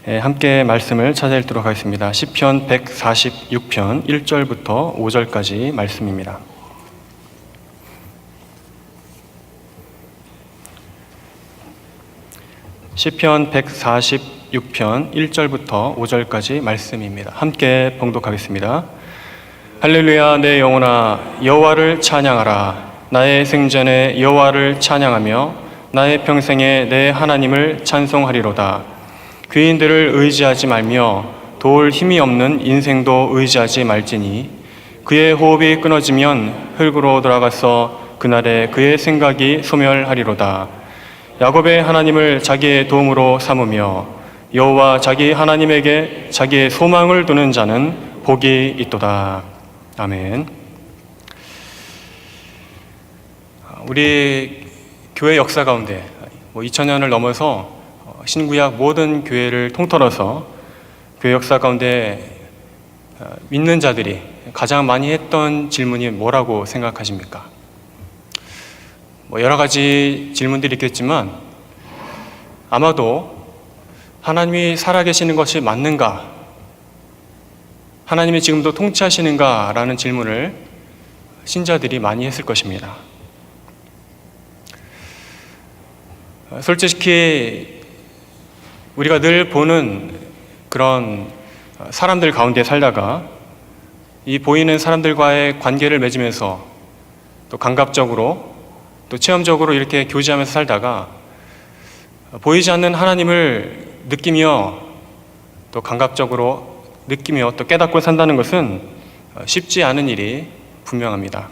함께 말씀을 찾아 읽도록 하겠습니다. 시편 146편 1절부터 5절까지 말씀입니다. 시편 146편 1절부터 5절까지 말씀입니다. 함께 봉독하겠습니다. 할렐루야, 내 영혼아 여호와를 찬양하라. 나의 생전에 여호와를 찬양하며 나의 평생에 내 하나님을 찬송하리로다. 귀인들을 의지하지 말며 도울 힘이 없는 인생도 의지하지 말지니 그의 호흡이 끊어지면 흙으로 돌아가서 그날에 그의 생각이 소멸하리로다. 야곱의 하나님을 자기의 도움으로 삼으며 여호와 자기 하나님에게 자기의 소망을 두는 자는 복이 있도다. 아멘. 우리 교회 역사 가운데 2000년을 넘어서 신구약 모든 교회를 통틀어서 교회 역사 가운데 믿는 자들이 가장 많이 했던 질문이 뭐라고 생각하십니까? 여러 가지 질문들이 있겠지만 아마도 하나님이 살아계시는 것이 맞는가? 하나님이 지금도 통치하시는가? 라는 질문을 신자들이 많이 했을 것입니다. 솔직히 우리가 늘 보는 그런 사람들 가운데 살다가 이 보이는 사람들과의 관계를 맺으면서 또 감각적으로 또 체험적으로 이렇게 교제하면서 살다가 보이지 않는 하나님을 느끼며 또 감각적으로 느끼며 또 깨닫고 산다는 것은 쉽지 않은 일이 분명합니다.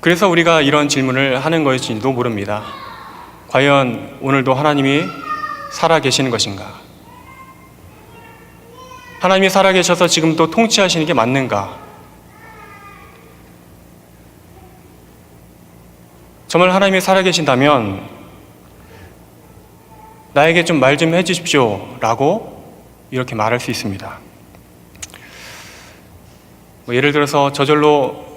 그래서 우리가 이런 질문을 하는 것일지도 모릅니다. 과연 오늘도 하나님이 살아계시는 것인가? 하나님이 살아계셔서 지금도 통치하시는 게 맞는가? 정말 하나님이 살아계신다면 나에게 좀 말 좀 해주십시오 라고 이렇게 말할 수 있습니다. 예를 들어서 저절로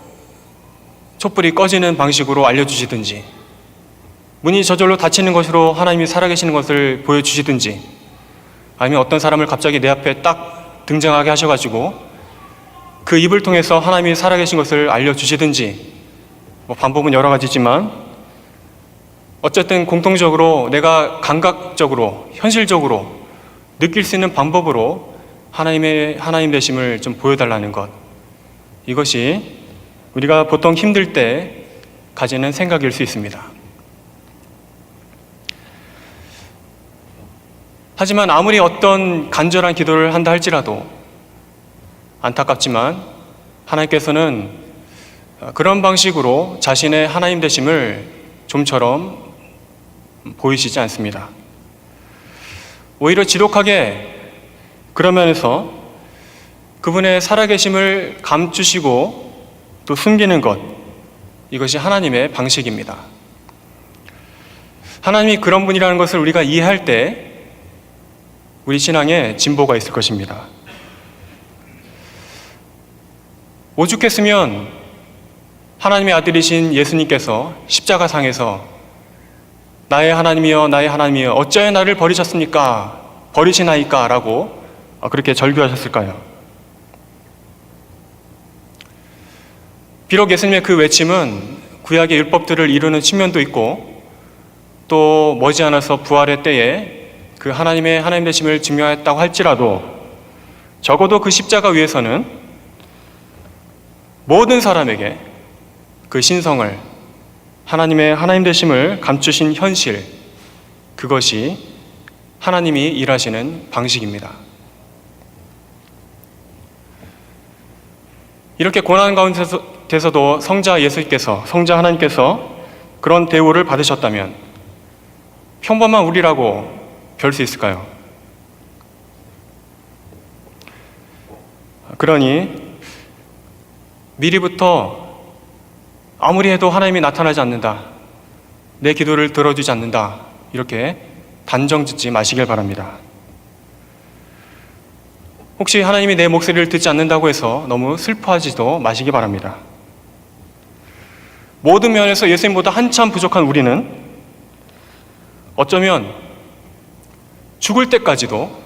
촛불이 꺼지는 방식으로 알려주시든지, 문이 저절로 닫히는 것으로 하나님이 살아계시는 것을 보여주시든지, 아니면 어떤 사람을 갑자기 내 앞에 딱 등장하게 하셔가지고 그 입을 통해서 하나님이 살아계신 것을 알려주시든지, 방법은 여러 가지지만 어쨌든 공통적으로 내가 감각적으로 현실적으로 느낄 수 있는 방법으로 하나님 되심을 좀 보여달라는 것, 이것이 우리가 보통 힘들 때 가지는 생각일 수 있습니다. 하지만 아무리 어떤 간절한 기도를 한다 할지라도 안타깝지만 하나님께서는 그런 방식으로 자신의 하나님 되심을 좀처럼 보이시지 않습니다. 오히려 지독하게 그런 면에서 그분의 살아계심을 감추시고 또 숨기는 것, 이것이 하나님의 방식입니다. 하나님이 그런 분이라는 것을 우리가 이해할 때 우리 신앙에 진보가 있을 것입니다. 오죽했으면 하나님의 아들이신 예수님께서 십자가상에서 나의 하나님이여 나의 하나님이여 어찌하여 나를 버리셨습니까? 버리시나이까? 라고 그렇게 절규하셨을까요? 비록 예수님의 그 외침은 구약의 율법들을 이루는 측면도 있고 또 머지않아서 부활의 때에 그 하나님의 하나님 되심을 증명했다고 할지라도 적어도 그 십자가 위에서는 모든 사람에게 그 신성을, 하나님의 하나님 되심을 감추신 현실, 그것이 하나님이 일하시는 방식입니다. 이렇게 고난 가운데서도 성자 예수님께서, 성자 하나님께서 그런 대우를 받으셨다면 평범한 우리라고 별 수 있을까요? 그러니 미리부터 아무리 해도 하나님이 나타나지 않는다, 내 기도를 들어주지 않는다, 이렇게 단정 짓지 마시길 바랍니다. 혹시 하나님이 내 목소리를 듣지 않는다고 해서 너무 슬퍼하지도 마시기 바랍니다. 모든 면에서 예수님보다 한참 부족한 우리는 어쩌면 죽을 때까지도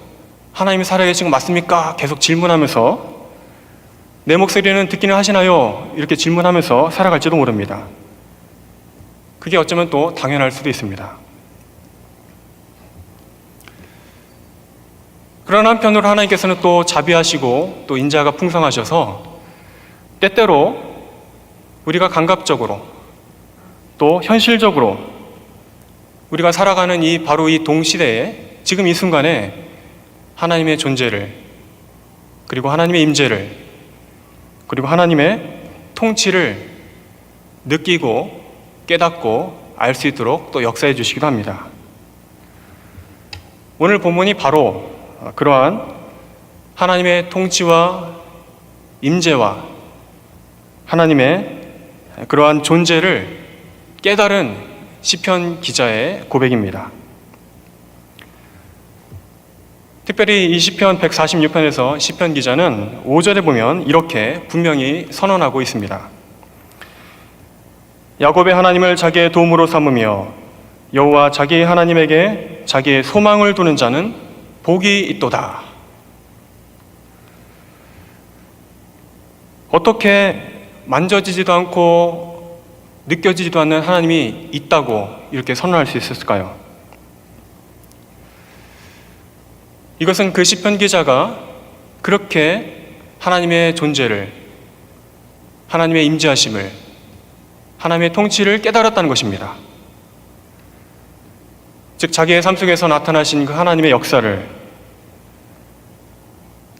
하나님이 살아계신 거 맞습니까? 계속 질문하면서 내 목소리는 듣기는 하시나요? 이렇게 질문하면서 살아갈지도 모릅니다. 그게 어쩌면 또 당연할 수도 있습니다. 그러나 한편으로 하나님께서는 또 자비하시고 또 인자가 풍성하셔서 때때로 우리가 감각적으로 또 현실적으로 우리가 살아가는 바로 이 동시대에 지금 이 순간에 하나님의 존재를, 그리고 하나님의 임재를, 그리고 하나님의 통치를 느끼고 깨닫고 알 수 있도록 또 역사해 주시기도 합니다. 오늘 본문이 바로 그러한 하나님의 통치와 임재와 하나님의 그러한 존재를 깨달은 시편 기자의 고백입니다. 특별히 이 시편 146편에서 시편 기자는 5절에 보면 이렇게 분명히 선언하고 있습니다. 야곱의 하나님을 자기의 도움으로 삼으며 여호와 자기 하나님에게 자기의 소망을 두는 자는 복이 있도다. 어떻게 만져지지도 않고 느껴지지도 않는 하나님이 있다고 이렇게 선언할 수 있었을까요? 이것은 그 시편 기자가 그렇게 하나님의 존재를, 하나님의 임재하심을, 하나님의 통치를 깨달았다는 것입니다. 즉 자기의 삶 속에서 나타나신 그 하나님의 역사를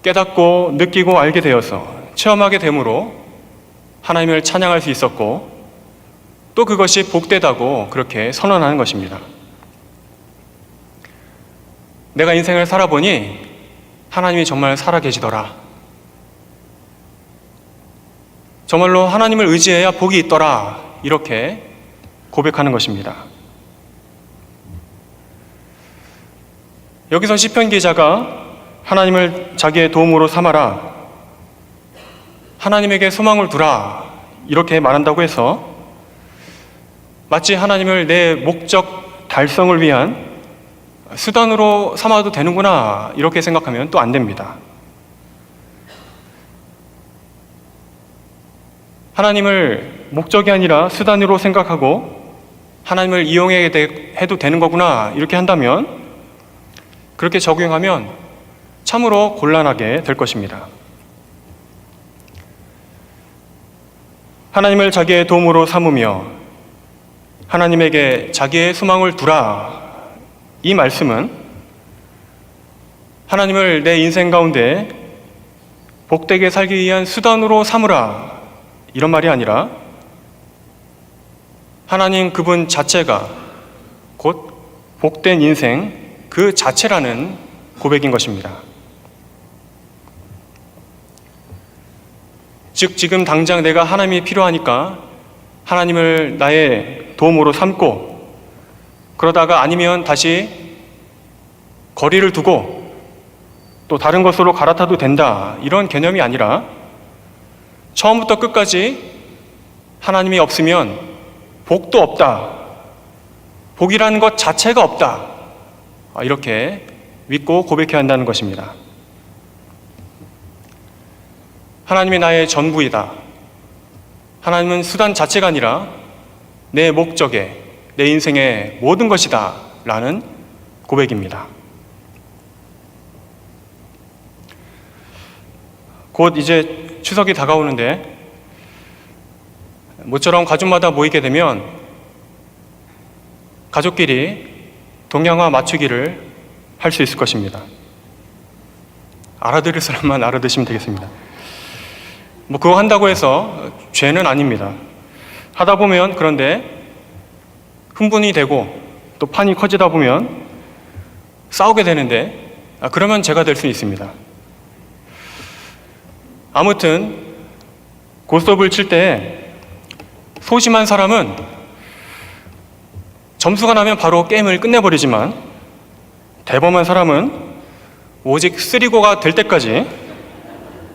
깨닫고 느끼고 알게 되어서 체험하게 되므로 하나님을 찬양할 수 있었고 또 그것이 복되다고 그렇게 선언하는 것입니다. 내가 인생을 살아보니 하나님이 정말 살아계시더라. 정말로 하나님을 의지해야 복이 있더라. 이렇게 고백하는 것입니다. 여기서 시편 기자가 하나님을 자기의 도움으로 삼아라, 하나님에게 소망을 두라 이렇게 말한다고 해서 마치 하나님을 내 목적 달성을 위한 수단으로 삼아도 되는구나 이렇게 생각하면 또 안 됩니다. 하나님을 목적이 아니라 수단으로 생각하고 하나님을 이용해도 되는 거구나 이렇게 한다면, 그렇게 적용하면 참으로 곤란하게 될 것입니다. 하나님을 자기의 도움으로 삼으며 하나님에게 자기의 소망을 두라, 이 말씀은 하나님을 내 인생 가운데 복되게 살기 위한 수단으로 삼으라 이런 말이 아니라 하나님 그분 자체가 곧 복된 인생 그 자체라는 고백인 것입니다. 즉 지금 당장 내가 하나님이 필요하니까 하나님을 나의 도움으로 삼고 그러다가 아니면 다시 거리를 두고 또 다른 것으로 갈아타도 된다 이런 개념이 아니라 처음부터 끝까지 하나님이 없으면 복도 없다, 복이라는 것 자체가 없다 이렇게 믿고 고백해야 한다는 것입니다. 하나님이 나의 전부이다. 하나님은 수단 자체가 아니라 내 목적에, 내 인생의 모든 것이다 라는 고백입니다. 곧 이제 추석이 다가오는데 모처럼 가족마다 모이게 되면 가족끼리 동양화 맞추기를 할 수 있을 것입니다. 알아들을 사람만 알아듣으시면 되겠습니다. 그거 한다고 해서 죄는 아닙니다. 하다 보면 그런데 흥분이 되고 또 판이 커지다 보면 싸우게 되는데 그러면 죄가 될 수 있습니다. 아무튼 고스톱을 칠 때 소심한 사람은 점수가 나면 바로 게임을 끝내버리지만 대범한 사람은 오직 쓰리고가 될 때까지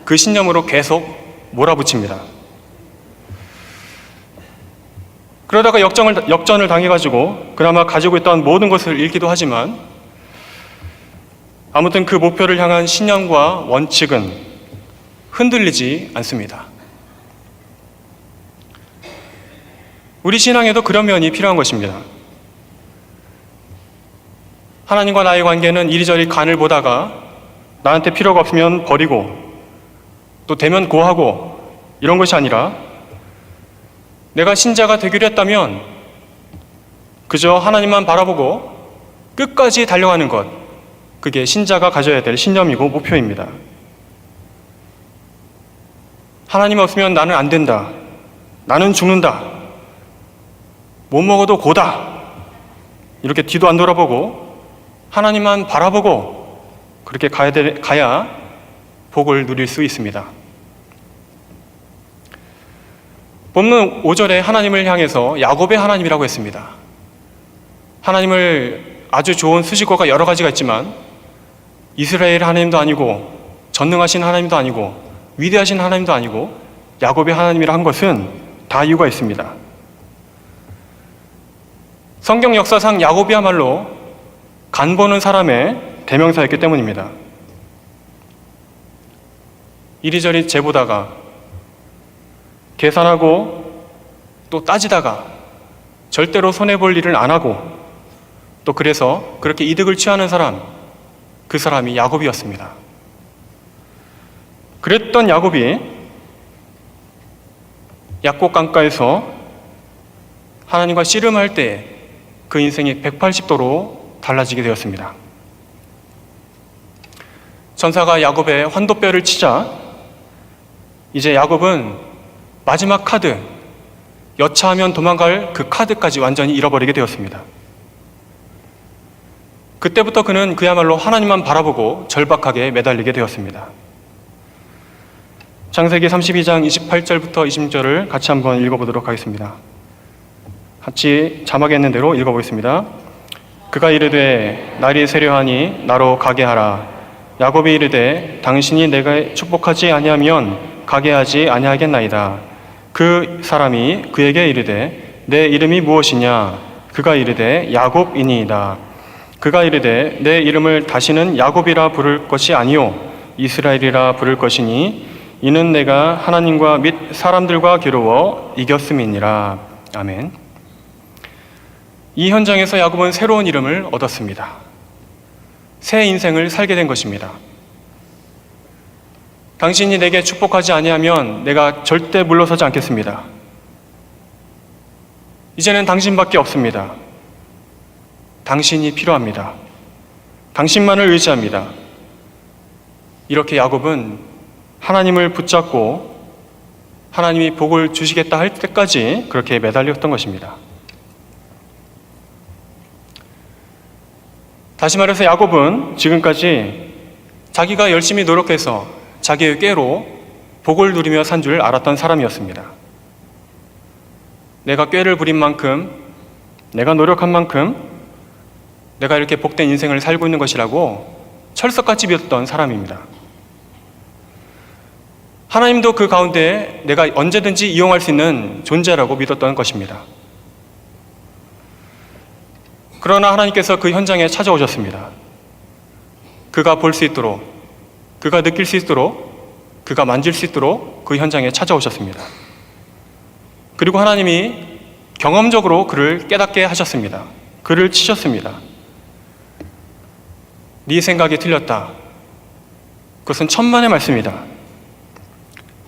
그 신념으로 계속 몰아붙입니다. 그러다가 역전을 당해가지고 그나마 가지고 있던 모든 것을 잃기도 하지만 아무튼 그 목표를 향한 신념과 원칙은 흔들리지 않습니다. 우리 신앙에도 그런 면이 필요한 것입니다. 하나님과 나의 관계는 이리저리 간을 보다가 나한테 필요가 없으면 버리고 또 되면 고하고 이런 것이 아니라 내가 신자가 되기로 했다면 그저 하나님만 바라보고 끝까지 달려가는 것, 그게 신자가 가져야 될 신념이고 목표입니다. 하나님 없으면 나는 안 된다. 나는 죽는다. 못 먹어도 고다. 이렇게 뒤도 안 돌아보고 하나님만 바라보고 그렇게 가야 복을 누릴 수 있습니다. 본문 5절에 하나님을 향해서 야곱의 하나님이라고 했습니다. 하나님을 아주 좋은 수식어가 여러 가지가 있지만 이스라엘 하나님도 아니고 전능하신 하나님도 아니고 위대하신 하나님도 아니고 야곱의 하나님이라 한 것은 다 이유가 있습니다. 성경 역사상 야곱이야말로 간보는 사람의 대명사였기 때문입니다. 이리저리 재보다가 계산하고 또 따지다가 절대로 손해볼 일을 안 하고 또 그래서 그렇게 이득을 취하는 사람, 그 사람이 야곱이었습니다. 그랬던 야곱이 약곡 강가에서 하나님과 씨름할 때 그 인생이 180도로 달라지게 되었습니다. 천사가 야곱의 환도뼈를 치자 이제 야곱은 마지막 카드, 여차하면 도망갈 그 카드까지 완전히 잃어버리게 되었습니다. 그때부터 그는 그야말로 하나님만 바라보고 절박하게 매달리게 되었습니다. 창세기 32장 28절부터 20절을 같이 한번 읽어보도록 하겠습니다. 같이 자막에 있는 대로 읽어보겠습니다. 그가 이르되 날이 세려하니 나로 가게 하라. 야곱이 이르되 당신이 내가 축복하지 아니하면 가게 하지 아니하겠나이다. 그 사람이 그에게 이르되 내 이름이 무엇이냐? 그가 이르되 야곱이니이다. 그가 이르되 내 이름을 다시는 야곱이라 부를 것이 아니요 이스라엘이라 부를 것이니 이는 내가 하나님과 및 사람들과 겨루어 이겼음이니라. 아멘. 이 현장에서 야곱은 새로운 이름을 얻었습니다. 새 인생을 살게 된 것입니다. 당신이 내게 축복하지 아니하면 내가 절대 물러서지 않겠습니다. 이제는 당신밖에 없습니다. 당신이 필요합니다. 당신만을 의지합니다. 이렇게 야곱은 하나님을 붙잡고 하나님이 복을 주시겠다 할 때까지 그렇게 매달렸던 것입니다. 다시 말해서 야곱은 지금까지 자기가 열심히 노력해서 자기의 꾀로 복을 누리며 산 줄 알았던 사람이었습니다. 내가 꾀를 부린 만큼, 내가 노력한 만큼 내가 이렇게 복된 인생을 살고 있는 것이라고 철석같이 믿었던 사람입니다. 하나님도 그 가운데 내가 언제든지 이용할 수 있는 존재라고 믿었던 것입니다. 그러나 하나님께서 그 현장에 찾아오셨습니다. 그가 볼 수 있도록, 그가 느낄 수 있도록, 그가 만질 수 있도록 그 현장에 찾아오셨습니다. 그리고 하나님이 경험적으로 그를 깨닫게 하셨습니다. 그를 치셨습니다. 네 생각이 틀렸다. 그것은 천만의 말씀이다.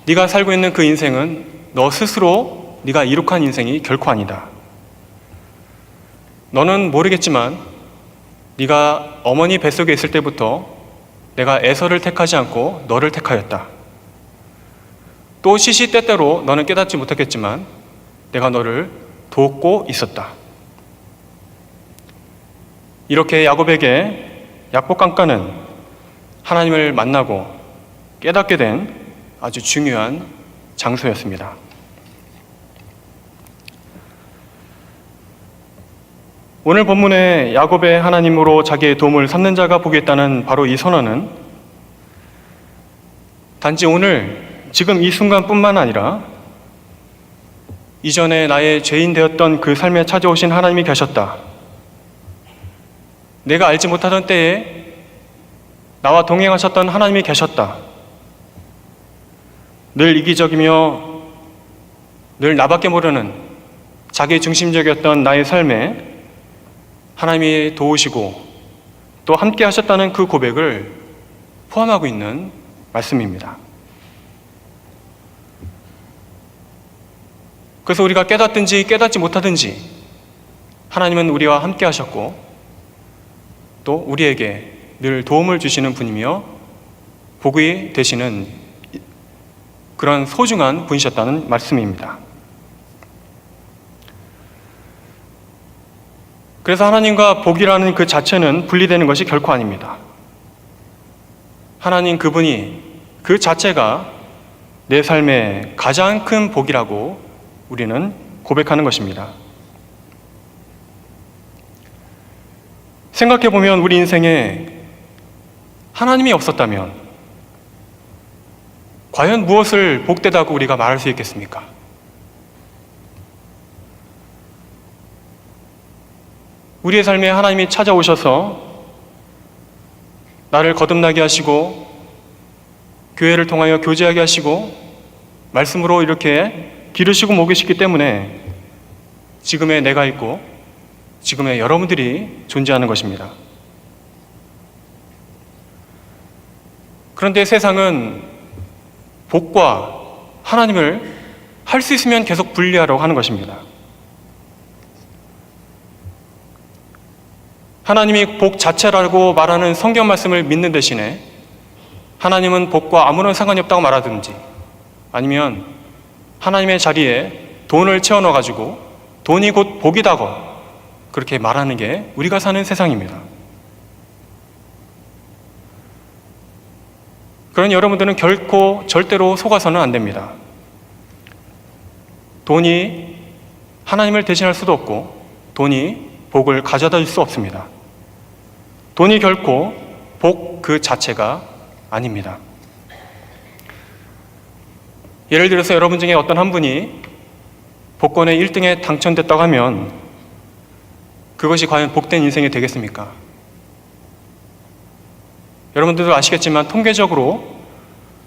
네가 살고 있는 그 인생은 너 스스로 네가 이룩한 인생이 결코 아니다. 너는 모르겠지만 네가 어머니 뱃속에 있을 때부터 내가 에서를 택하지 않고 너를 택하였다. 또 시시때때로 너는 깨닫지 못했겠지만 내가 너를 돕고 있었다. 이렇게 야곱에게 약복 강가는 하나님을 만나고 깨닫게 된 아주 중요한 장소였습니다. 오늘 본문에 야곱의 하나님으로 자기의 도움을 삼는 자가 복이 있다는 바로 이 선언은 단지 오늘 지금 이 순간뿐만 아니라 이전에 나의 죄인 되었던 그 삶에 찾아오신 하나님이 계셨다. 내가 알지 못하던 때에 나와 동행하셨던 하나님이 계셨다. 늘 이기적이며 늘 나밖에 모르는 자기 중심적이었던 나의 삶에 하나님이 도우시고 또 함께 하셨다는 그 고백을 포함하고 있는 말씀입니다. 그래서 우리가 깨닫든지 깨닫지 못하든지 하나님은 우리와 함께 하셨고 또 우리에게 늘 도움을 주시는 분이며 복이 되시는 그런 소중한 분이셨다는 말씀입니다. 그래서 하나님과 복이라는 그 자체는 분리되는 것이 결코 아닙니다. 하나님 그분이 그 자체가 내 삶의 가장 큰 복이라고 우리는 고백하는 것입니다. 생각해보면 우리 인생에 하나님이 없었다면 과연 무엇을 복되다고 우리가 말할 수 있겠습니까? 우리의 삶에 하나님이 찾아오셔서 나를 거듭나게 하시고 교회를 통하여 교제하게 하시고 말씀으로 이렇게 기르시고 먹이시기 때문에 지금의 내가 있고 지금의 여러분들이 존재하는 것입니다. 그런데 세상은 복과 하나님을 할 수 있으면 계속 분리하려고 하는 것입니다. 하나님이 복 자체라고 말하는 성경 말씀을 믿는 대신에 하나님은 복과 아무런 상관이 없다고 말하든지 아니면 하나님의 자리에 돈을 채워넣어가지고 돈이 곧 복이다고 그렇게 말하는 게 우리가 사는 세상입니다. 그런 여러분들은 결코 절대로 속아서는 안 됩니다. 돈이 하나님을 대신할 수도 없고 돈이 복을 가져다 줄 수 없습니다. 돈이 결코 복 그 자체가 아닙니다. 예를 들어서 여러분 중에 어떤 한 분이 복권의 1등에 당첨됐다고 하면 그것이 과연 복된 인생이 되겠습니까? 여러분들도 아시겠지만 통계적으로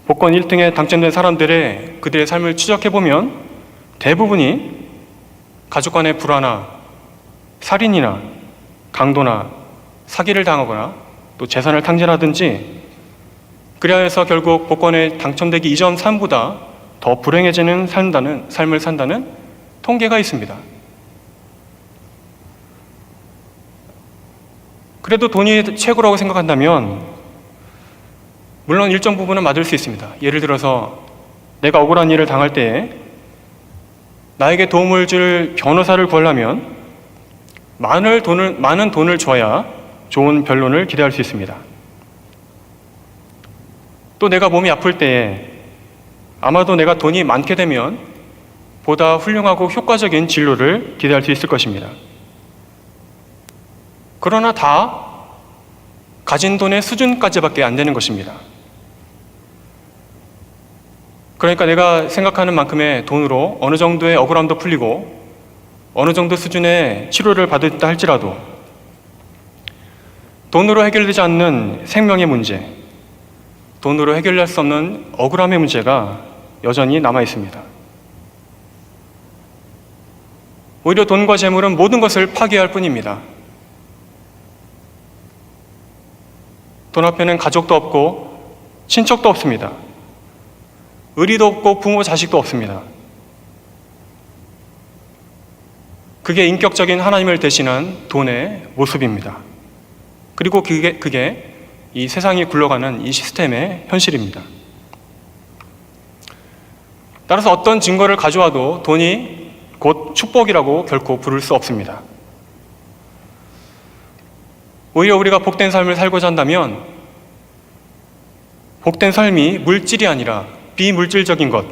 복권 1등에 당첨된 사람들의 그들의 삶을 추적해보면 대부분이 가족 간의 불화나 살인이나 강도나 사기를 당하거나 또 재산을 탕진하든지 그래야 해서 결국 복권에 당첨되기 이전 삶보다 더 불행해지는 삶을 산다는 통계가 있습니다. 그래도 돈이 최고라고 생각한다면 물론 일정 부분은 맞을 수 있습니다. 예를 들어서 내가 억울한 일을 당할 때에 나에게 도움을 줄 변호사를 구하려면 많은 돈을 줘야 좋은 변론을 기대할 수 있습니다. 또 내가 몸이 아플 때에 아마도 내가 돈이 많게 되면 보다 훌륭하고 효과적인 진료를 기대할 수 있을 것입니다. 그러나 다 가진 돈의 수준까지밖에 안 되는 것입니다. 그러니까 내가 생각하는 만큼의 돈으로 어느 정도의 억울함도 풀리고 어느 정도 수준의 치료를 받았다 할지라도 돈으로 해결되지 않는 생명의 문제, 돈으로 해결할 수 없는 억울함의 문제가 여전히 남아 있습니다. 오히려 돈과 재물은 모든 것을 파괴할 뿐입니다. 돈 앞에는 가족도 없고 친척도 없습니다. 의리도 없고 부모 자식도 없습니다. 그게 인격적인 하나님을 대신한 돈의 모습입니다. 그리고 그게 이 세상이 굴러가는 이 시스템의 현실입니다. 따라서 어떤 증거를 가져와도 돈이 곧 축복이라고 결코 부를 수 없습니다. 오히려 우리가 복된 삶을 살고자 한다면 복된 삶이 물질이 아니라 비물질적인 것,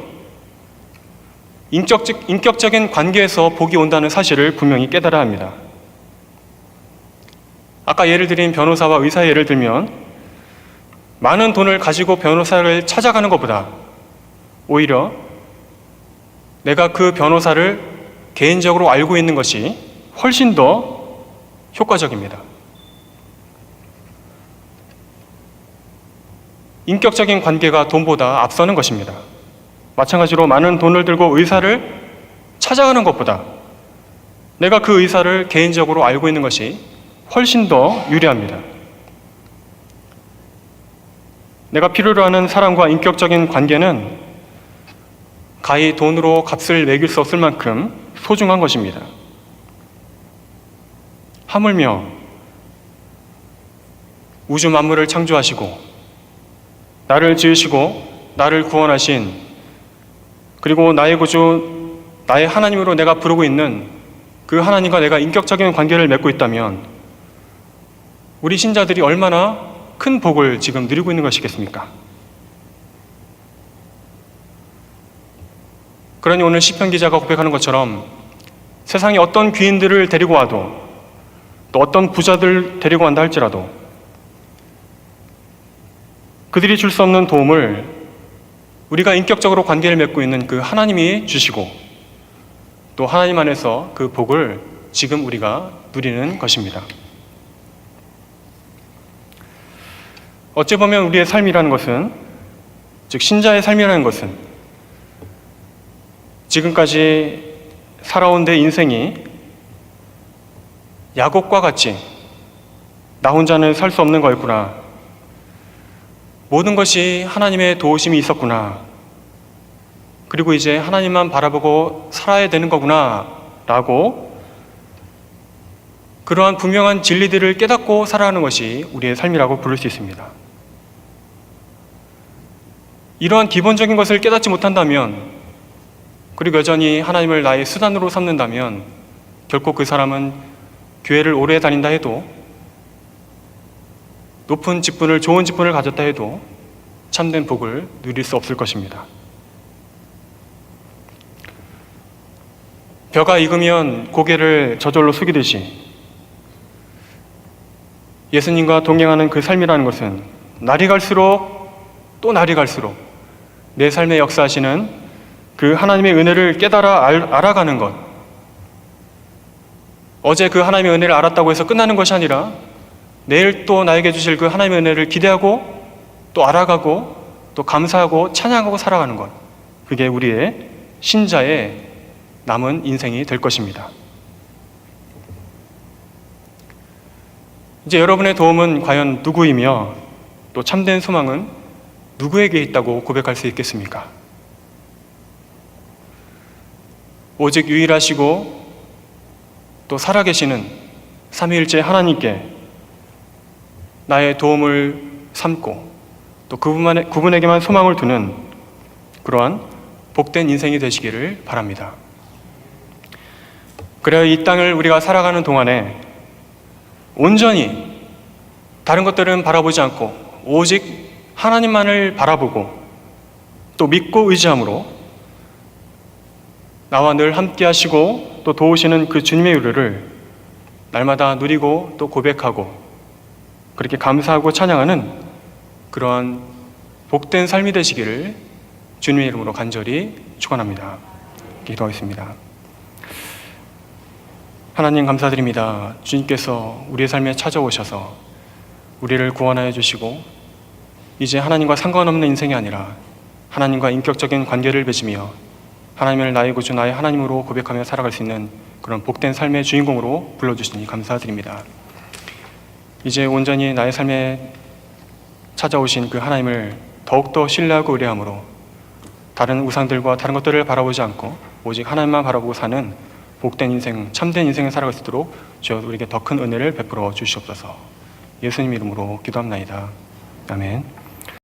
인격적인 관계에서 복이 온다는 사실을 분명히 깨달아야 합니다. 아까 예를 드린 변호사와 의사의 예를 들면 많은 돈을 가지고 변호사를 찾아가는 것보다 오히려 내가 그 변호사를 개인적으로 알고 있는 것이 훨씬 더 효과적입니다. 인격적인 관계가 돈보다 앞서는 것입니다. 마찬가지로 많은 돈을 들고 의사를 찾아가는 것보다 내가 그 의사를 개인적으로 알고 있는 것이 훨씬 더 유리합니다. 내가 필요로 하는 사람과 인격적인 관계는 가히 돈으로 값을 매길 수 없을 만큼 소중한 것입니다. 하물며 우주 만물을 창조하시고 나를 지으시고 나를 구원하신, 그리고 나의 구주, 나의 하나님으로 내가 부르고 있는 그 하나님과 내가 인격적인 관계를 맺고 있다면 우리 신자들이 얼마나 큰 복을 지금 누리고 있는 것이겠습니까? 그러니 오늘 시편 기자가 고백하는 것처럼 세상에 어떤 귀인들을 데리고 와도, 또 어떤 부자들 데리고 간다 할지라도 그들이 줄 수 없는 도움을 우리가 인격적으로 관계를 맺고 있는 그 하나님이 주시고, 또 하나님 안에서 그 복을 지금 우리가 누리는 것입니다. 어찌 보면 우리의 삶이라는 것은, 즉 신자의 삶이라는 것은 지금까지 살아온 내 인생이 야곱과 같이 나 혼자는 살 수 없는 거였구나, 모든 것이 하나님의 도우심이 있었구나, 그리고 이제 하나님만 바라보고 살아야 되는 거구나 라고 그러한 분명한 진리들을 깨닫고 살아가는 것이 우리의 삶이라고 부를 수 있습니다. 이러한 기본적인 것을 깨닫지 못한다면, 그리고 여전히 하나님을 나의 수단으로 삼는다면 결코 그 사람은 교회를 오래 다닌다 해도, 높은 직분을, 좋은 직분을 가졌다 해도 참된 복을 누릴 수 없을 것입니다. 벼가 익으면 고개를 저절로 숙이듯이 예수님과 동행하는 그 삶이라는 것은 날이 갈수록 또 날이 갈수록 내 삶에 역사하시는 그 하나님의 은혜를 깨달아 알아가는 것, 어제 그 하나님의 은혜를 알았다고 해서 끝나는 것이 아니라 내일 또 나에게 주실 그 하나님의 은혜를 기대하고 또 알아가고 또 감사하고 찬양하고 살아가는 것, 그게 우리의 신자의 남은 인생이 될 것입니다. 이제 여러분의 도움은 과연 누구이며 또 참된 소망은 누구에게 있다고 고백할 수 있겠습니까? 오직 유일하시고 또 살아계시는 삼위일체 하나님께 나의 도움을 삼고 또 그분에게만 소망을 두는 그러한 복된 인생이 되시기를 바랍니다. 그래야 이 땅을 우리가 살아가는 동안에 온전히 다른 것들은 바라보지 않고 오직 하나님만을 바라보고 또 믿고 의지함으로 나와 늘 함께 하시고 또 도우시는 그 주님의 은혜를 날마다 누리고 또 고백하고 그렇게 감사하고 찬양하는 그러한 복된 삶이 되시기를 주님의 이름으로 간절히 축원합니다. 기도하겠습니다. 하나님 감사드립니다. 주님께서 우리의 삶에 찾아오셔서 우리를 구원하여 주시고 이제 하나님과 상관없는 인생이 아니라 하나님과 인격적인 관계를 맺으며 하나님을 나의 구주, 나의 하나님으로 고백하며 살아갈 수 있는 그런 복된 삶의 주인공으로 불러주시니 감사드립니다. 이제 온전히 나의 삶에 찾아오신 그 하나님을 더욱더 신뢰하고 의뢰함으로 다른 우상들과 다른 것들을 바라보지 않고 오직 하나님만 바라보고 사는 복된 인생, 참된 인생을 살아갈 수 있도록 주여 우리에게 더 큰 은혜를 베풀어 주시옵소서. 예수님 이름으로 기도합나이다. 아멘.